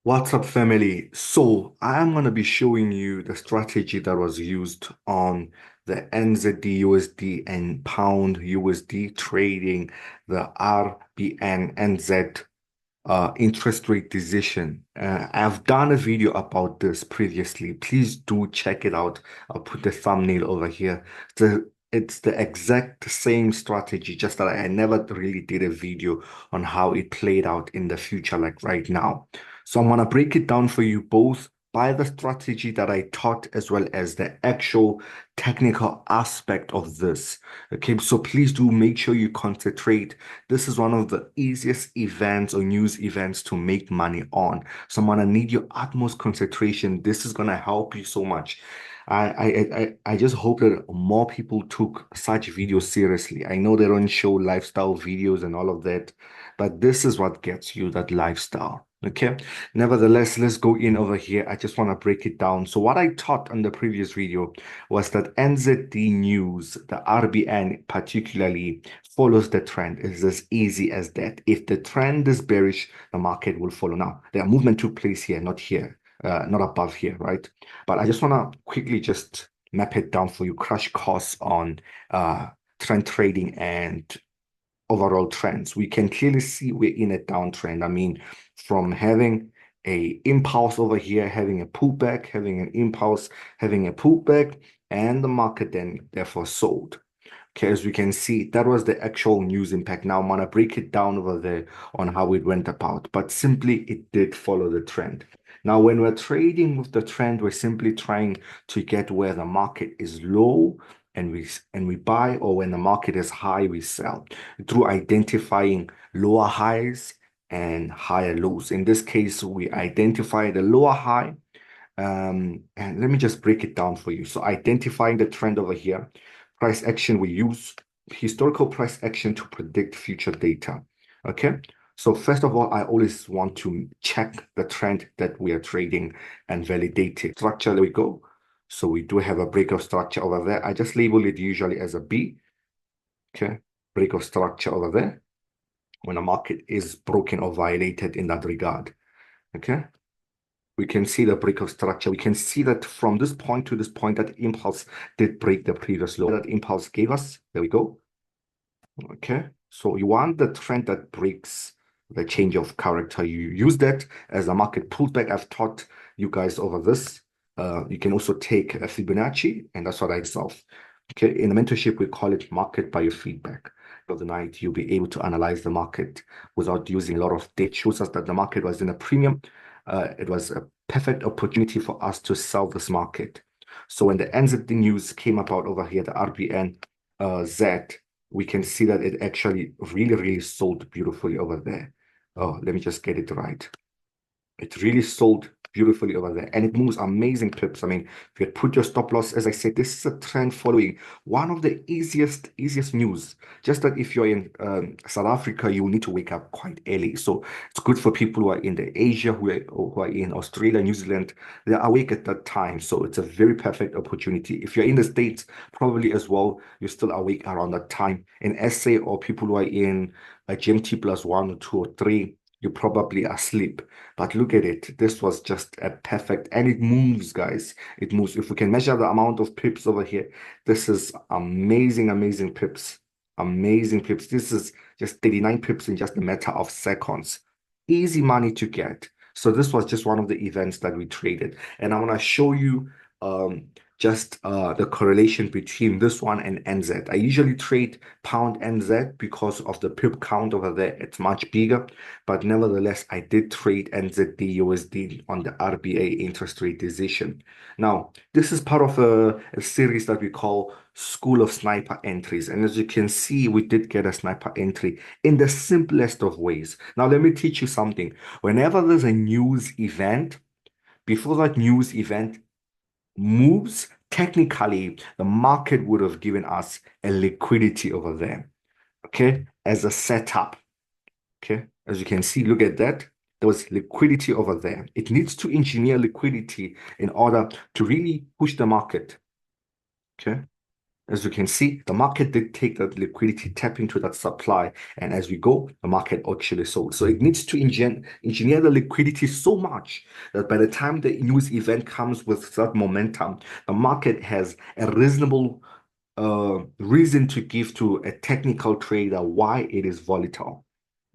What's up, family? So, I'm going to be showing you the strategy that was used on the NZDUSD and Pound USD trading the RBNNZ interest rate decision. I've done a video about this previously. Please do check it out. I'll put the thumbnail over here. It's the exact same strategy, just that I never really did a video on how it played out in the future, like right now. So I'm gonna break it down for you both by the strategy that I taught as well as the actual technical aspect of this. Okay, so please do make sure you concentrate. This is one of the easiest events or news events to make money on. So I'm gonna need your utmost concentration. This is gonna help you so much. I just hope that more people took such videos seriously. I know they don't show lifestyle videos and all of that, but this is what gets you that lifestyle. Okay. Nevertheless, let's go in over here. I just want to break it down. So what I taught on the previous video was that NZD news, the RBN particularly, follows the trend. It's as easy as that. If the trend is bearish, the market will follow. Now, the movement took place here, not here, not above here, right? But I just want to quickly just map it down for you, crash course on trend trading and overall trends. We can clearly see we're in a downtrend. I mean, from having a impulse over here, having a pullback, having an impulse, having a pullback, and the market then therefore sold. Okay, as we can see, that was the actual news impact. Now I'm gonna break it down over there on how it went about, but simply it did follow the trend. Now, when we're trading with the trend, we're simply trying to get where the market is low and we buy, or when the market is high, we sell through identifying lower highs and higher lows. In this case, we identify the lower high. And let me just break it down for you. So identifying the trend over here, price action, we use historical price action to predict future data. Okay. So first of all, I always want to check the trend that we are trading and validate it. Structure, there we go. So we do have a break of structure over there. I just label it usually as a B. Okay. Break of structure over there when the market is broken or violated in that regard. Okay. We can see the break of structure. We can see that from this point to this point, that impulse did break the previous low. That impulse gave us. There we go. Okay. So you want the trend that breaks the change of character. You use that as a market pullback. I've taught you guys over this. You can also take a Fibonacci, and that's what I solve. Okay. In the mentorship, we call it market biofeedback. Of the night, you'll be able to analyze the market without using a lot of data. It shows us that the market was in a premium. It was a perfect opportunity for us to sell this market. So when the NZD news came about over here, the RBN Z, we can see that it actually really sold beautifully over there. Oh, let me just get it right. It really sold beautifully over there, and it moves amazing pips. I mean, if you put your stop loss, as I said, this is a trend following. One of the easiest news. Just that if you're in South Africa, you will need to wake up quite early. So it's good for people who are in the Asia, who are in Australia, New Zealand. They're awake at that time, so it's a very perfect opportunity. If you're in the States, probably as well, you're still awake around that time. In SA, or people who are in a GMT plus 1 or 2 or 3, you're probably asleep. But look at it. This was just a perfect, and it moves, guys. It moves. If we can measure the amount of pips over here, this is amazing pips. Amazing pips. This is just 39 pips in just a matter of seconds. Easy money to get. So this was just one of the events that we traded. And I want to show you just the correlation between this one and NZ. I usually trade pound NZ because of the pip count over there. It's much bigger, but nevertheless, I did trade NZD USD on the RBA interest rate decision. Now, this is part of a series that we call School of Sniper Entries. And as you can see, we did get a sniper entry in the simplest of ways. Now, let me teach you something. Whenever there's a news event, before that news event moves, technically, the market would have given us a liquidity over there, okay, as a setup. Okay, as you can see, look at that. There was liquidity over there. It needs to engineer liquidity in order to really push the market. Okay, As you can see, the market did take that liquidity, tap into that supply, and as we go, the market actually sold. So it needs to engineer the liquidity so much that by the time the news event comes with that momentum, the market has a reasonable reason to give to a technical trader why it is volatile.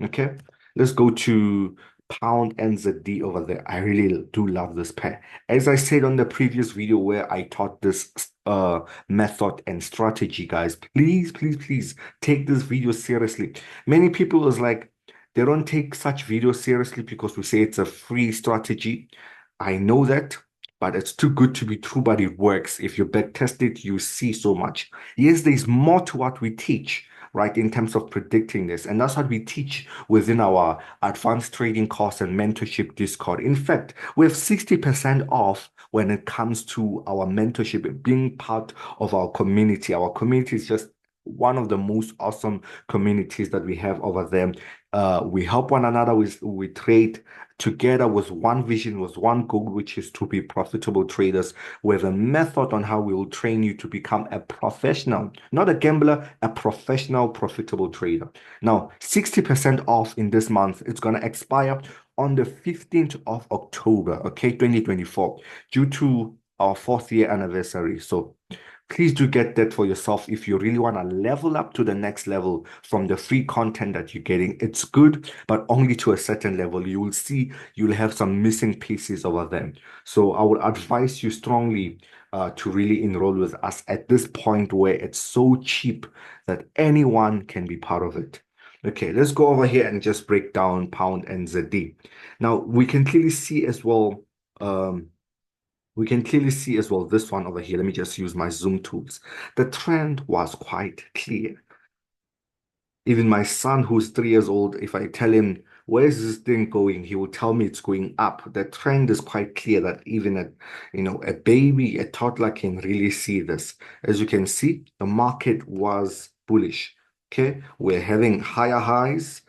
Okay, let's go to pound NZD over there. I really do love this pair. As I said on the previous video where I taught this method and strategy, guys, please take this video seriously. Many people is like, they don't take such videos seriously because we say it's a free strategy. I know that, but it's too good to be true, but it works. If you back test it, you see so much. Yes, there's more to what we teach, right, in terms of predicting this. And that's what we teach within our advanced trading course and mentorship Discord. In fact, we have 60% off when it comes to our mentorship, being part of our community. Our community is just one of the most awesome communities that we have over there. We help one another, we trade together with one vision, with one goal, which is to be profitable traders, with a method on how we will train you to become a professional, not a gambler, a professional, profitable trader. Now, 60% off in this month. It's going to expire on the 15th of October, okay, 2024, due to our 4th-year anniversary. So please do get that for yourself if you really want to level up to the next level from the free content that you're getting. It's good, but only to a certain level. You will see you'll have some missing pieces over there. So I would advise you strongly to really enroll with us at this point where it's so cheap that anyone can be part of it. Okay, let's go over here and just break down pound NZD. Now, we can clearly see as well, this one over here. Let me just use my zoom tools. The trend was quite clear. Even my son, who's 3 years old, if I tell him, where's this thing going, he will tell me it's going up. The trend is quite clear that even a baby, a toddler can really see this. As you can see, the market was bullish. Okay, we're having higher highs,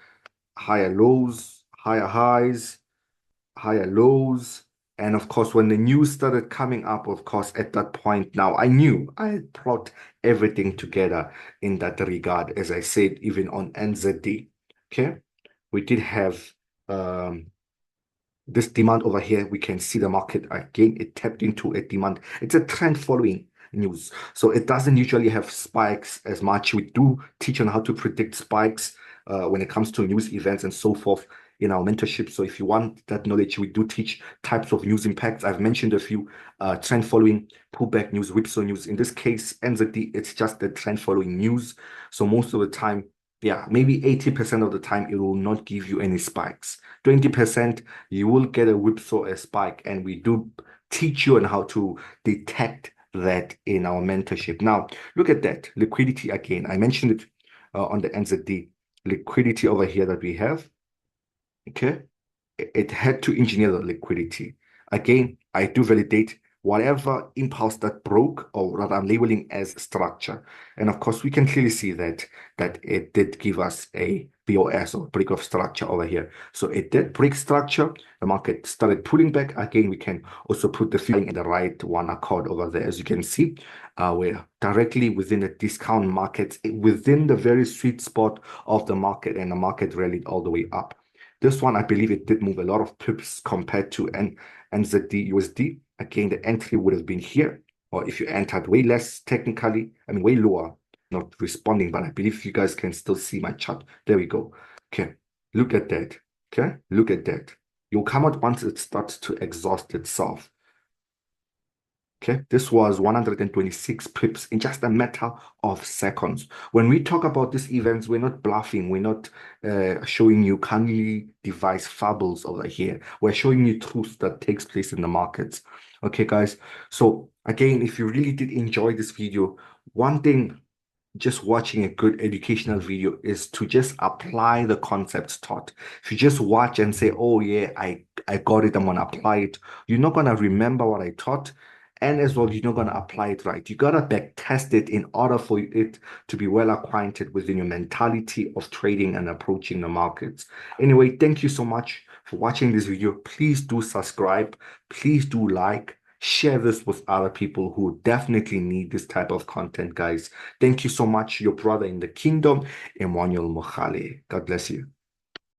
higher lows, higher highs, higher lows. And of course, when the news started coming up, of course, at that point now, I knew I had brought everything together in that regard, as I said, even on NZD. Okay, we did have um, this demand over here. We can see the market again, it tapped into a demand. It's a trend following news. So it doesn't usually have spikes as much. We do teach on how to predict spikes when it comes to news events and so forth in our mentorship. So if you want that knowledge, we do teach types of news impacts. I've mentioned a few trend following, pullback news, whipsaw news. In this case, NZD, it's just the trend following news. So most of the time, yeah, maybe 80% of the time, it will not give you any spikes. 20%, you will get a whipsaw, a spike, and we do teach you on how to detect that in our mentorship. Now, look at that liquidity again. I mentioned it on the NZD liquidity over here that we have. Okay, it had to engineer the liquidity. Again, I do validate whatever impulse that broke or that I'm labeling as structure. And of course, we can clearly see that it did give us a BOS or break of structure over here. So it did break structure. The market started pulling back. Again, we can also put the feeling in the right one accord over there. As you can see, we're directly within the discount markets, within the very sweet spot of the market, and the market rallied all the way up. This one, I believe it did move a lot of pips compared to NZDUSD. Again, the entry would have been here, or if you entered way less technically, I mean, way lower, not responding, but I believe you guys can still see my chart. There we go. Okay, look at that. Okay, look at that. You'll come out once it starts to exhaust itself. Okay, this was 126 pips in just a matter of seconds. When we talk about these events, we're not bluffing. We're not showing you cunningly devised fables over here. We're showing you truth that takes place in the markets. Okay, guys. So again, if you really did enjoy this video, one thing, just watching a good educational video is to just apply the concepts taught. If you just watch and say, oh yeah, I got it, I'm going to apply it, you're not going to remember what I taught. And as well, you're not going to apply it right. You got to back test it in order for it to be well acquainted within your mentality of trading and approaching the markets. Anyway, thank you so much for watching this video. Please do subscribe. Please do like. Share this with other people who definitely need this type of content, guys. Thank you so much, your brother in the kingdom, Emmanuel Mokhale. God bless you.